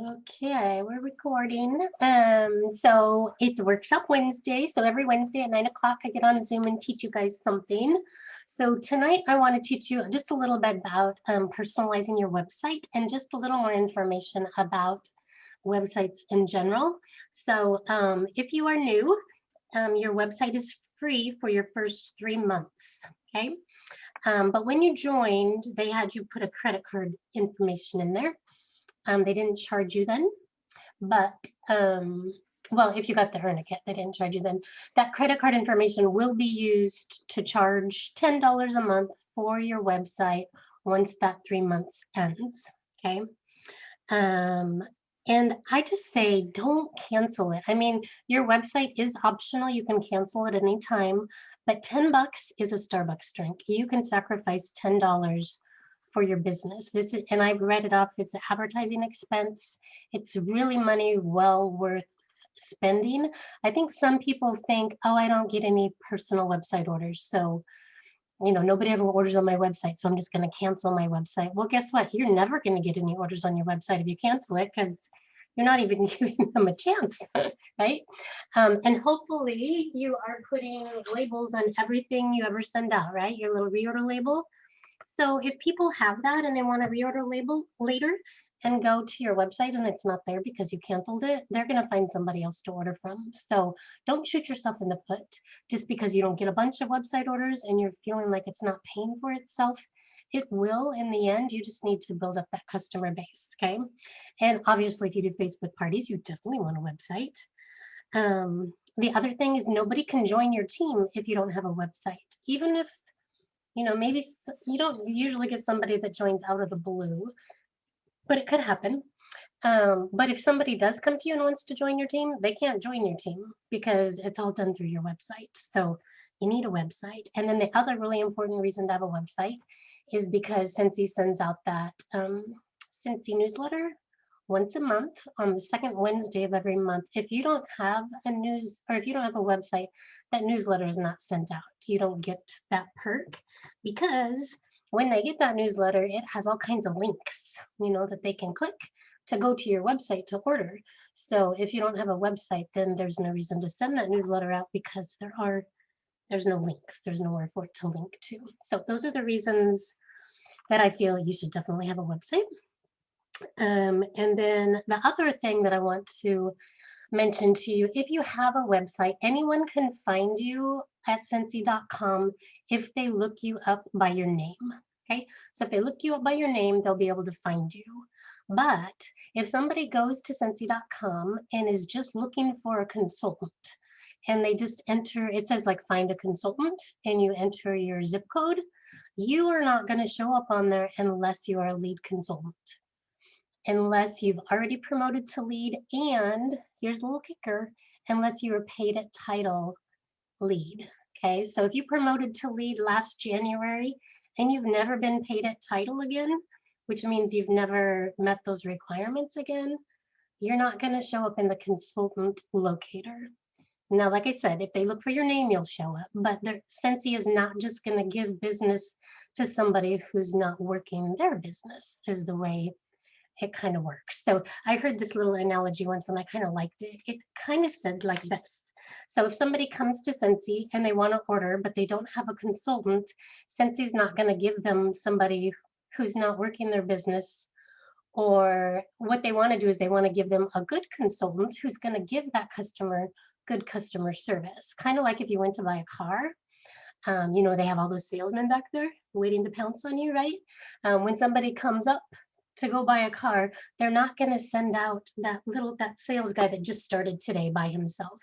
Okay, we're recording. So it's Workshop Wednesday. So every Wednesday at 9 o'clock, I get on Zoom and teach you guys something. So tonight, I want to teach you just a little bit about personalizing your website and just a little more information about websites in general. So if you are new, your website is free for your first 3 months. Okay. But when you joined, they had you put a credit card information in there. They didn't charge you then, but well, if you got the Earn-A-Kit, they didn't charge you then. That credit card information will be used to charge $10 a month for your website once that 3 months ends. Okay. And I just say don't cancel it. I mean, your website is optional. You can cancel at any time, but $10 is a Starbucks drink. You can sacrifice $10 for your business. This is, and I've read it off, it's an advertising expense. It's really money well worth spending. I think some people think, oh, I don't get any personal website orders. So, nobody ever orders on my website, so I'm just going to cancel my website. Well, guess what? You're never going to get any orders on your website if you cancel it because you're not even giving them a chance, right? And hopefully you are putting labels on everything you ever send out, right? Your little reorder label. So if people have that and they want to reorder label later and go to your website and it's not there because you canceled it, they're going to find somebody else to order from. So don't shoot yourself in the foot just because you don't get a bunch of website orders and you're feeling like it's not paying for itself. It will in the end. You just need to build up that customer base. Okay. And obviously, if you do Facebook parties, you definitely want a website. The other thing is nobody can join your team if you don't have a website, even if maybe you don't usually get somebody that joins out of the blue, but it could happen. But if somebody does come to you and wants to join your team, they can't join your team because it's all done through your website. So you need a website. And then the other really important reason to have a website is because Scentsy sends out that Scentsy newsletter once a month on the second Wednesday of every month. If you don't have if you don't have a website, that newsletter is not sent out. You don't get that perk because when they get that newsletter, it has all kinds of links, that they can click to go to your website to order. So if you don't have a website, then there's no reason to send that newsletter out because there's no links. There's nowhere for it to link to. So those are the reasons that I feel you should definitely have a website. And then the other thing that I want to mention to you, if you have a website, anyone can find you at Scentsy.com if they look you up by your name. Okay, so if they look you up by your name, they'll be able to find you. But if somebody goes to Scentsy.com and is just looking for a consultant, and they just enter, it says like find a consultant, and you enter your zip code, you are not going to show up on there unless you are a lead consultant. Unless you've already promoted to lead, and here's a little kicker, unless you were paid at title lead. Okay, so if you promoted to lead last January and you've never been paid at title again, which means you've never met those requirements again, you're not going to show up in the consultant locator. Now, like I said, if they look for your name, you'll show up, but Scentsy is not just going to give business to somebody who's not working their business, is the way it kind of works. So I heard this little analogy once and I kind of liked it. It kind of said like this. So if somebody comes to Scentsy and they want to order, but they don't have a consultant, Scentsy's not going to give them somebody who's not working their business. Or what they want to do is they want to give them a good consultant who's going to give that customer good customer service. Kind of like if you went to buy a car. They have all those salesmen back there waiting to pounce on you, right? When somebody comes up to go buy a car, they're not going to send out that sales guy that just started today by himself,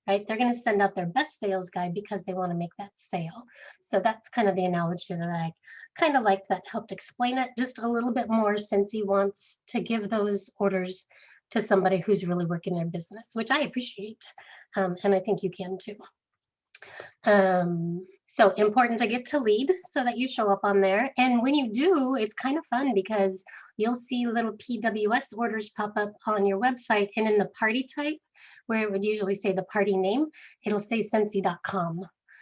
right? They're going to send out their best sales guy because they want to make that sale. So that's kind of the analogy that I kind of like, that helped explain it just a little bit more, since he wants to give those orders to somebody who's really working their business, which I appreciate. And I think you can too. So important to get to lead so that you show up on there. And when you do, it's kind of fun because you'll see little PWS orders pop up on your website, and in the party type, where it would usually say the party name, it'll say Scentsy.com.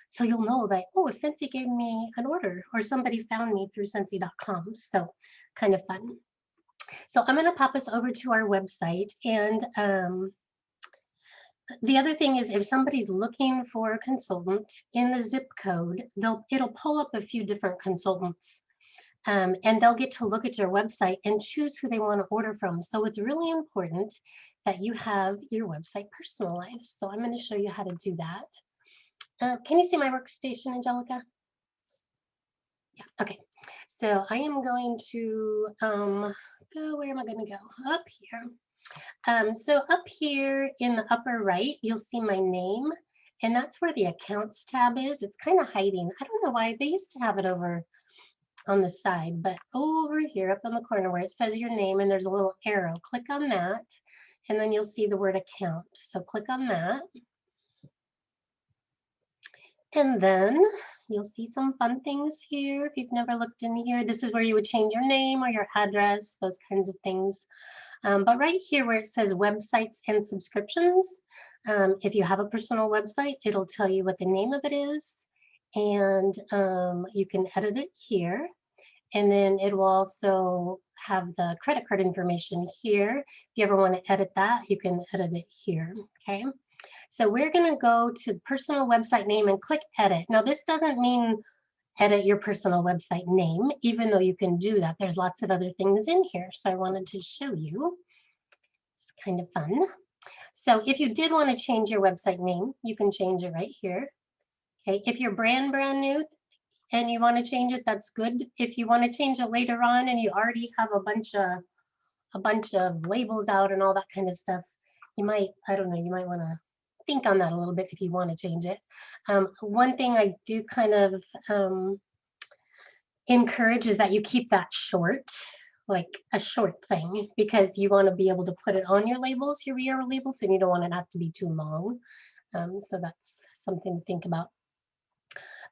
So you'll know that, oh, Scentsy gave me an order, or somebody found me through Scentsy.com. So kind of fun. So I'm going to pop us over to our website. And the other thing is if somebody's looking for a consultant in the zip code, it'll pull up a few different consultants. And they'll get to look at your website and choose who they want to order from. So it's really important that you have your website personalized. So I'm going to show you how to do that. Can you see my workstation, Angelica? Yeah, okay. So I am going to go, where am I going to go? Up here. So up here in the upper right, you'll see my name, and that's where the accounts tab is. It's kind of hiding. I don't know why they used to have it over on the side, but over here up in the corner where it says your name and there's a little arrow, click on that, and then you'll see the word account. So click on that. And then you'll see some fun things here. If you've never looked in here, this is where you would change your name or your address, those kinds of things. But right here where it says websites and subscriptions, if you have a personal website, it'll tell you what the name of it is, and you can edit it here. And then it will also have the credit card information here. If you ever want to edit that, you can edit it here, okay? So we're going to go to personal website name and click edit. Now this doesn't mean edit your personal website name, even though you can do that. There's lots of other things in here. So I wanted to show you. It's kind of fun. So if you did want to change your website name, you can change it right here. Okay, if you're brand new and you want to change it, that's good. If you want to change it later on and you already have a bunch of labels out and all that kind of stuff, you might, I don't know, you might want to think on that a little bit if you want to change it. One thing I do kind of encourage is that you keep that short, like a short thing, because you want to be able to put it on your labels, your VR labels, and you don't want it to have to be too long. So that's something to think about.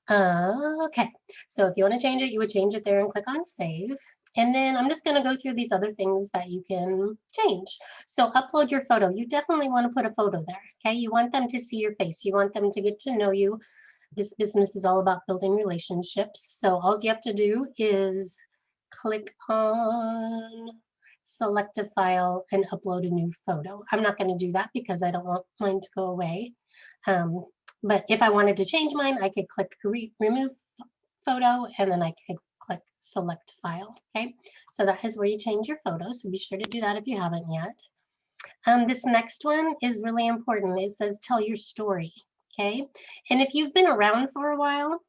Okay, so if you want to change it, you would change it there and click on save. And then I'm just going to go through these other things that you can change. So upload your photo. You definitely want to put a photo there. Okay, you want them to see your face. You want them to get to know you. This business is all about building relationships. So all you have to do is click on select a file and upload a new photo. I'm not going to do that because I don't want mine to go away. But if I wanted to change mine, I could click remove photo and then I could click select file. Okay, so that is where you change your photo. So be sure to do that if you haven't yet. This next one is really important. It says tell your story. Okay, and if you've been around for a while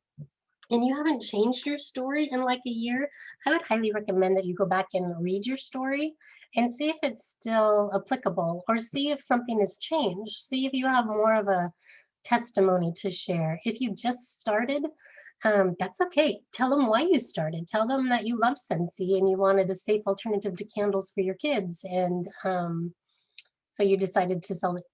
and you haven't changed your story in like a year, I would highly recommend that you go back and read your story and see if it's still applicable, or see if something has changed. See if you have more of a testimony to share. If you just started, that's okay. Tell them why you started. Tell them that you love Scentsy and you wanted a safe alternative to candles for your kids, and so you decided to sell it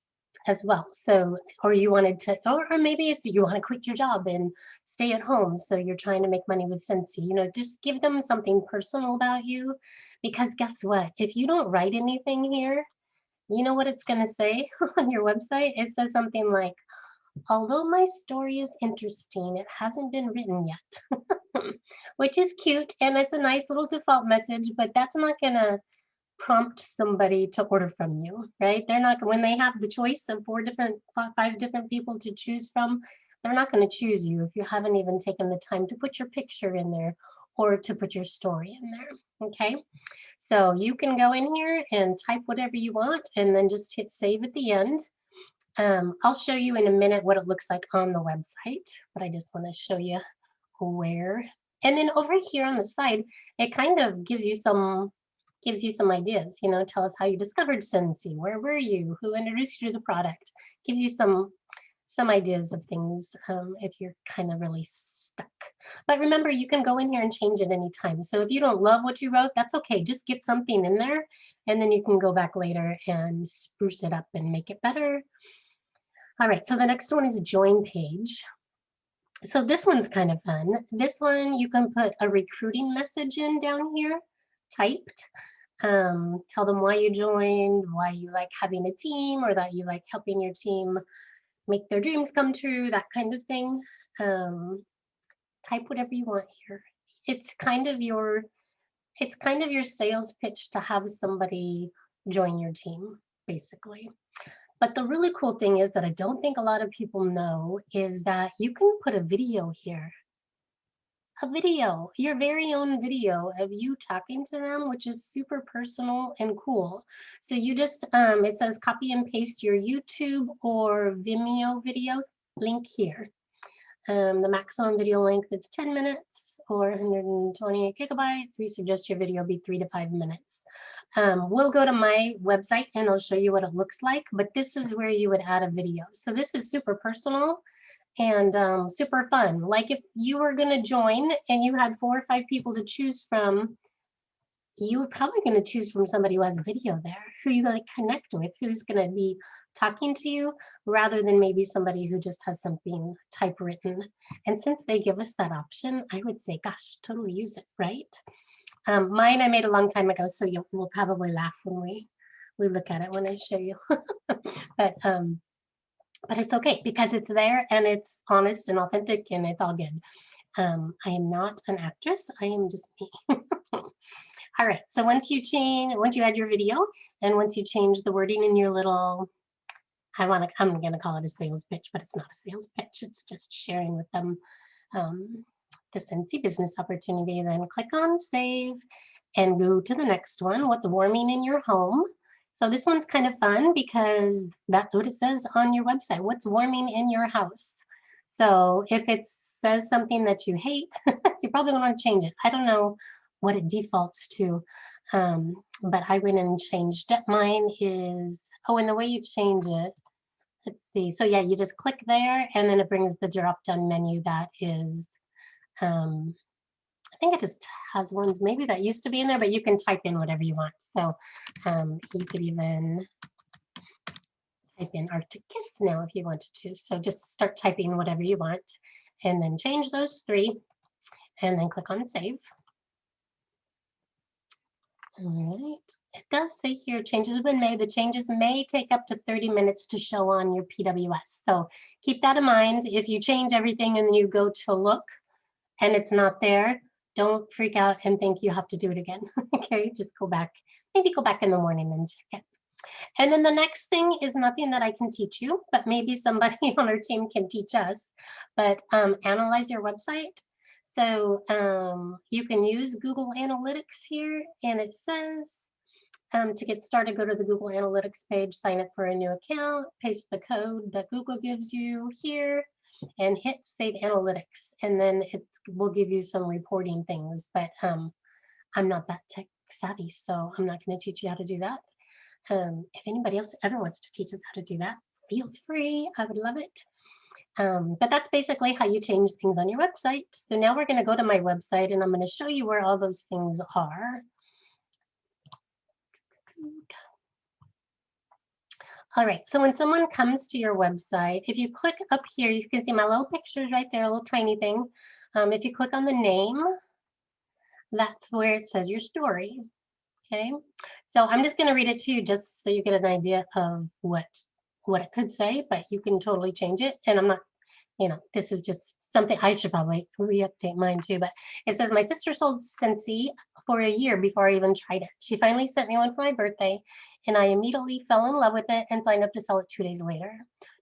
as well. So, or you wanted to, or maybe it's you want to quit your job and stay at home, so you're trying to make money with Scentsy. You know, just give them something personal about you, because guess what? If you don't write anything here, you know what it's going to say on your website? It says something like, although my story is interesting, it hasn't been written yet, which is cute. And it's a nice little default message, but that's not going to prompt somebody to order from you, right? They're not, when they have the choice of five different people to choose from, they're not going to choose you if you haven't even taken the time to put your picture in there or to put your story in there, okay? So you can go in here and type whatever you want and then just hit save at the end. I'll show you in a minute what it looks like on the website, but I just want to show you where. And then over here on the side, it kind of gives you some ideas. You know, tell us how you discovered Scentsy, where were you, who introduced you to the product. Gives you some ideas of things if you're kind of really stuck. But remember, you can go in here and change it anytime. So if you don't love what you wrote, that's okay. Just get something in there, and then you can go back later and spruce it up and make it better. All right, so the next one is join page. So this one's kind of fun. This one, you can put a recruiting message in down here, typed. Tell them why you joined, why you like having a team, or that you like helping your team make their dreams come true, that kind of thing. Type whatever you want here. It's kind of your It's kind of your sales pitch to have somebody join your team, basically. But the really cool thing is that I don't think a lot of people know is that you can put a video here. A video, your very own video of you talking to them, which is super personal and cool. So you just, it says copy and paste your YouTube or Vimeo video link here. The maximum video length is 10 minutes or 128 gigabytes. We suggest your video be 3 to 5 minutes. We'll go to my website and I'll show you what it looks like, but this is where you would add a video. So this is super personal and super fun. Like if you were going to join and you had 4 or 5 people to choose from, you were probably going to choose from somebody who has video there, who you like connect with, who's going to be talking to you rather than maybe somebody who just has something typewritten. And since they give us that option, I would say, gosh, totally use it, right? Mine I made a long time ago, so we'll probably laugh when we look at it when I show you. But it's okay because it's there and it's honest and authentic and it's all good. I am not an actress. I am just me. All right, so once you add your video and once you change the wording in your little, I'm gonna call it a sales pitch, but it's not a sales pitch. It's just sharing with them the Scentsy business opportunity. Then click on save and go to the next one. What's warming in your home? So this one's kind of fun because that's what it says on your website. What's warming in your house? So if it says something that you hate, you probably want to change it. I don't know what it defaults to, but I went and changed it. Mine is, oh, and the way you change it, let's see. So yeah, you just click there and then it brings the drop-down menu that is, I think it just has ones maybe that used to be in there, but you can type in whatever you want. So you could even type in Arctic Kiss now if you wanted to. So just start typing whatever you want and then change those 3 and then click on save. All right, it does say here changes have been made. The changes may take up to 30 minutes to show on your PWS. So keep that in mind. If you change everything and then you go to look and it's not there, don't freak out and think you have to do it again. Okay, just go back, maybe go back in the morning and check it. And then the next thing is nothing that I can teach you, but maybe somebody on our team can teach us, but analyze your website. So you can use Google Analytics here, and it says to get started, go to the Google Analytics page, sign up for a new account, paste the code that Google gives you here, and hit Save Analytics. And then it will give you some reporting things, but I'm not that tech savvy, so I'm not going to teach you how to do that. If anybody else ever wants to teach us how to do that, feel free. I would love it. But that's basically how you change things on your website. So now we're going to go to my website and I'm going to show you where all those things are. All right, so when someone comes to your website, if you click up here, you can see my little pictures right there, a little tiny thing. If you click on the name, that's where it says your story. Okay, so I'm just going to read it to you just so you get an idea of what it could say, but you can totally change it. And I'm not, this is just something I should probably re-update mine too, but it says my sister sold Scentsy for a year before I even tried it. She finally sent me one for my birthday and I immediately fell in love with it and signed up to sell it 2 days later.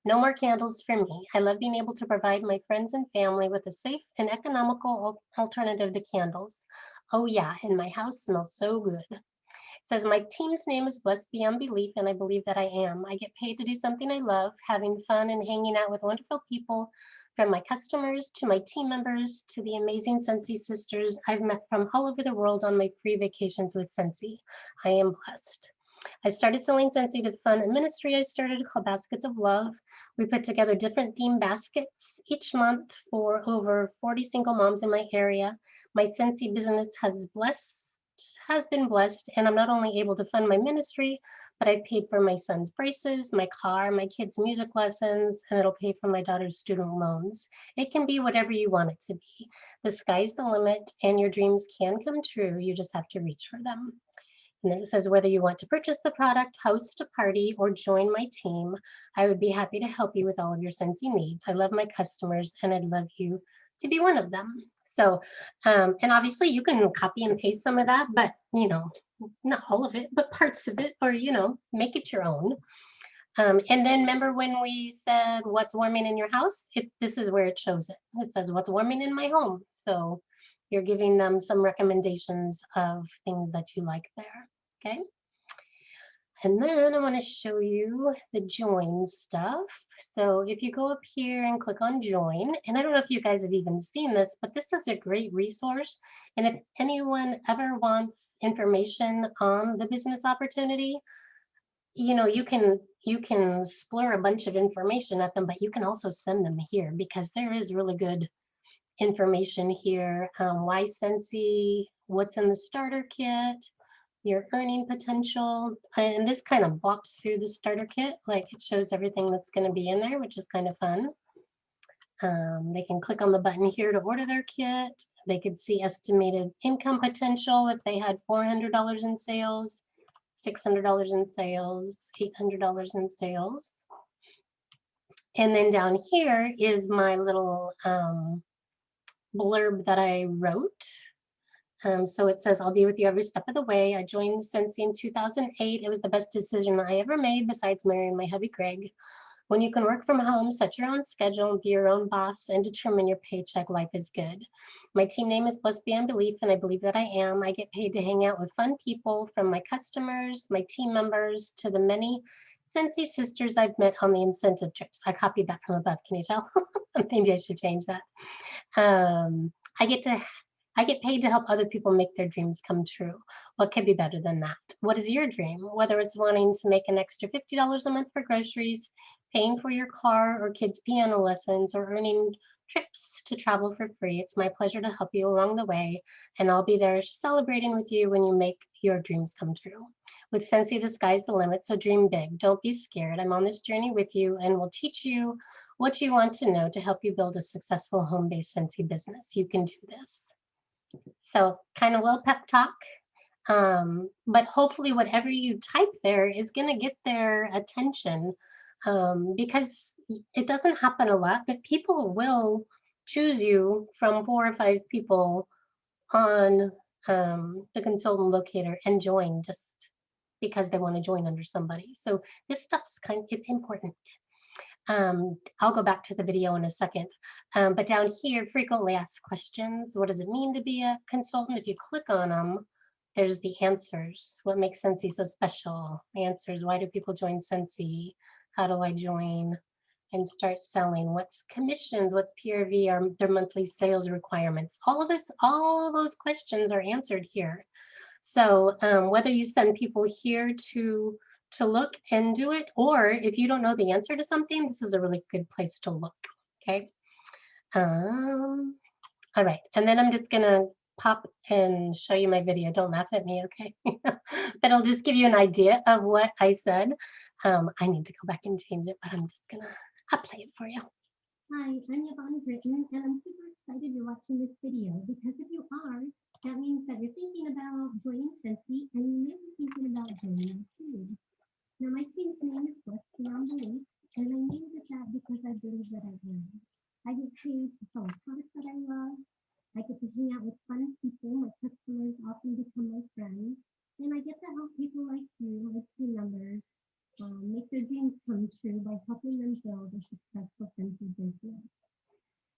No more candles for me. I love being able to provide my friends and family with a safe and economical alternative to candles. Oh yeah, and my house smells so good. It says my team's name is Blessed Beyond Belief, and I believe that I am. I get paid to do something I love, having fun and hanging out with wonderful people, from my customers to my team members to the amazing Scentsy sisters I've met from all over the world on my free vacations with Scentsy. I am blessed. I started selling Scentsy to fund a ministry I started called Baskets of Love. We put together different theme baskets each month for over 40 single moms in my area. My Scentsy business has been blessed, and I'm not only able to fund my ministry, but I paid for my son's braces, my car, my kids' music lessons, and it'll pay for my daughter's student loans. It can be whatever you want it to be. The sky's the limit, and your dreams can come true. You just have to reach for them. And then it says whether you want to purchase the product, host a party, or join my team, I would be happy to help you with all of your Scentsy needs. I love my customers, and I'd love you to be one of them. So, and obviously you can copy and paste some of that, but you know, not all of it, but parts of it, or you know, make it your own. And then remember when we said what's warming in your house? This is where it shows it. It says what's warming in my home. So you're giving them some recommendations of things that you like there. Okay. And then I want to show you the join stuff. So if you go up here and click on join, and I don't know if you guys have even seen this, but this is a great resource. And if anyone ever wants information on the business opportunity, you know, you can splur a bunch of information at them, but you can also send them here because there is really good information here. Why Scentsy, what's in the starter kit, your earning potential, and this kind of walks through the starter kit, like it shows everything that's going to be in there, which is kind of fun. They can click on the button here to order their kit. They could see estimated income potential if they had $400 in sales, $600 in sales, $800 in sales. And then down here is my little blurb that I wrote. So it says, I'll be with you every step of the way. I joined Scentsy in 2008. It was the best decision I ever made besides marrying my hubby, Greg. When you can work from home, set your own schedule, be your own boss, and determine your paycheck, life is good. My team name is Blessed Beyond Belief, and I believe that I am. I get paid to hang out with fun people, from my customers, my team members, to the many Scentsy sisters I've met on the incentive trips. I copied that from above. Can you tell? Maybe I should change that. I get paid to help other people make their dreams come true. What could be better than that? What is your dream? Whether it's wanting to make an extra $50 a month for groceries, paying for your car or kids' piano lessons, or earning trips to travel for free, it's my pleasure to help you along the way, and I'll be there celebrating with you when you make your dreams come true. With Scentsy, the sky's the limit, so dream big. Don't be scared. I'm on this journey with you and will teach you what you want to know to help you build a successful home-based Scentsy business. You can do this. So kind of little pep talk, but hopefully whatever you type there is going to get their attention, because it doesn't happen a lot, but people will choose you from 4 or 5 people on the consultant locator and join just because they want to join under somebody. So this stuff's it's important. I'll go back to the video in a second, but down here, frequently asked questions. What does it mean to be a consultant? If you click on them, there's the answers. What makes Scentsy so special? Answers. Why do people join Scentsy? How do I join and start selling? What's commissions? What's PRV? Or their monthly sales requirements? All of this, all those questions are answered here. So whether you send people here to look and do it, or if you don't know the answer to something, this is a really good place to look. Okay. All right. And then I'm just going to pop and show you my video. Don't laugh at me, okay? But I'll just give you an idea of what I said. I need to go back and change it, but I'm just going to play it for you. Hi, I'm Yvonne Britton, and I'm super excited you're watching this video, because if you are, that means that you're thinking about joining Scentsy, and you may be thinking about joining our team. Now, my team's name is Blessed Beyond Belief, and I named it that because I believe that I am. I get paid to sell products that I love. I get to hang out with fun people. My customers often become my friends, and I get to help people like you, my team members, make their dreams come true by helping them build a successful Scentsy business.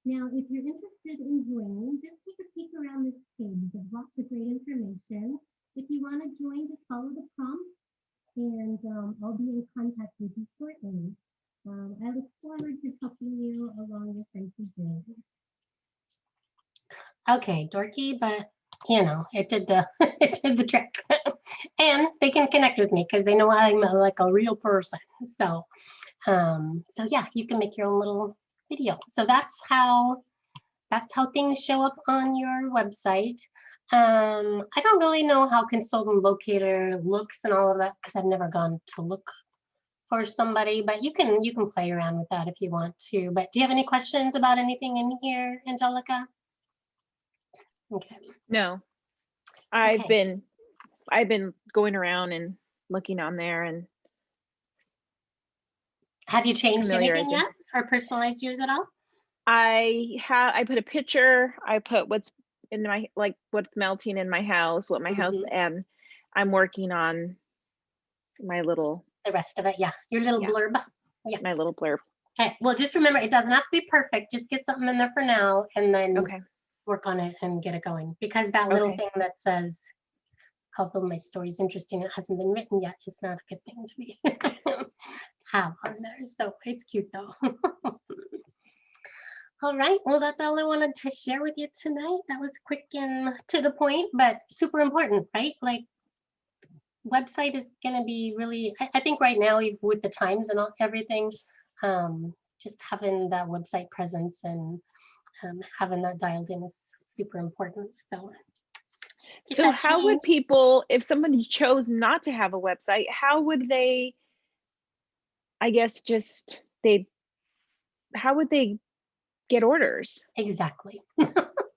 Now, if you're interested in joining, just take a peek around this page. There's lots of great information. If you want to join, just follow the prompts, and I'll be in contact with you shortly. I look forward to helping you along your Scentsy journey. Okay, dorky, but you know, it did the it did the trick. And they can connect with me because they know I'm like a real person. So so yeah, you can make your own little video. So that's how things show up on your website. I don't really know how consultant locator looks and all of that because I've never gone to look for somebody, but you can play around with that if you want to. But do you have any questions about anything in here, Angelica? Okay. No, I've been going around and looking on there, and have you changed anything yet or personalized yours at all? I put a picture, I put what's in my, like what's melting in my house, what my house, and I'm working on my little, The rest of it, yeah. Your little Yeah. blurb. Yes. my little blurb. Okay. Well, just remember, it doesn't have to be perfect. Just get something in there for now, and then Okay. work on it and get it going. Because that little Okay. thing that says, although my story's interesting, it hasn't been written yet, it's not a good thing to be have on there. So it's cute though. All right, well, that's all I wanted to share with you tonight. That was quick and to the point, but super important, right? Like, website is going to be really, I think right now with the times and everything, just having that website presence and having that dialed in is super important. So if So that how would changed- people, if somebody chose not to have a website, how would they, I guess, how would they get orders? Exactly. I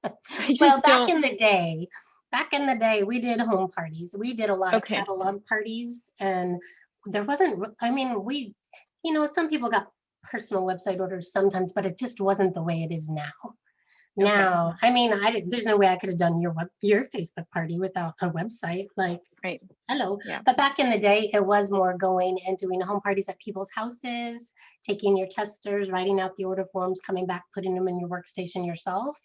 Well, just back don't. in the day, we did home parties. We did a lot of Okay. catalog parties, and there wasn't, I mean, some people got personal website orders sometimes, but it just wasn't the way it is now. Now, I mean, there's no way I could have done your Facebook party without a website. Like, Right. hello. Yeah. But back in the day, it was more going and doing home parties at people's houses, taking your testers, writing out the order forms, coming back, putting them in your workstation yourself,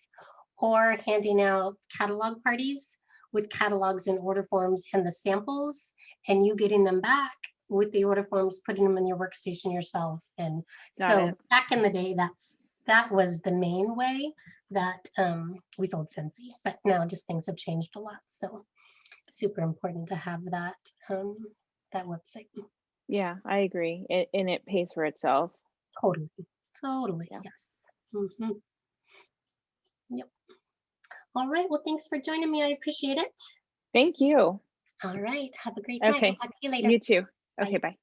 or handing out catalog parties with catalogs and order forms and the samples, and you getting them back with the order forms, putting them in your workstation yourself. And Got so it. back in the day, that was the main way that we sold Scentsy, but now just things have changed a lot. So super important to have that website. Yeah, I agree. And it pays for itself. Totally, Yeah. yes. Yep. All right, well, thanks for joining me. I appreciate it. Thank you. All right, have a great night. Okay. I'll talk to you later. You too. Bye. Okay, bye.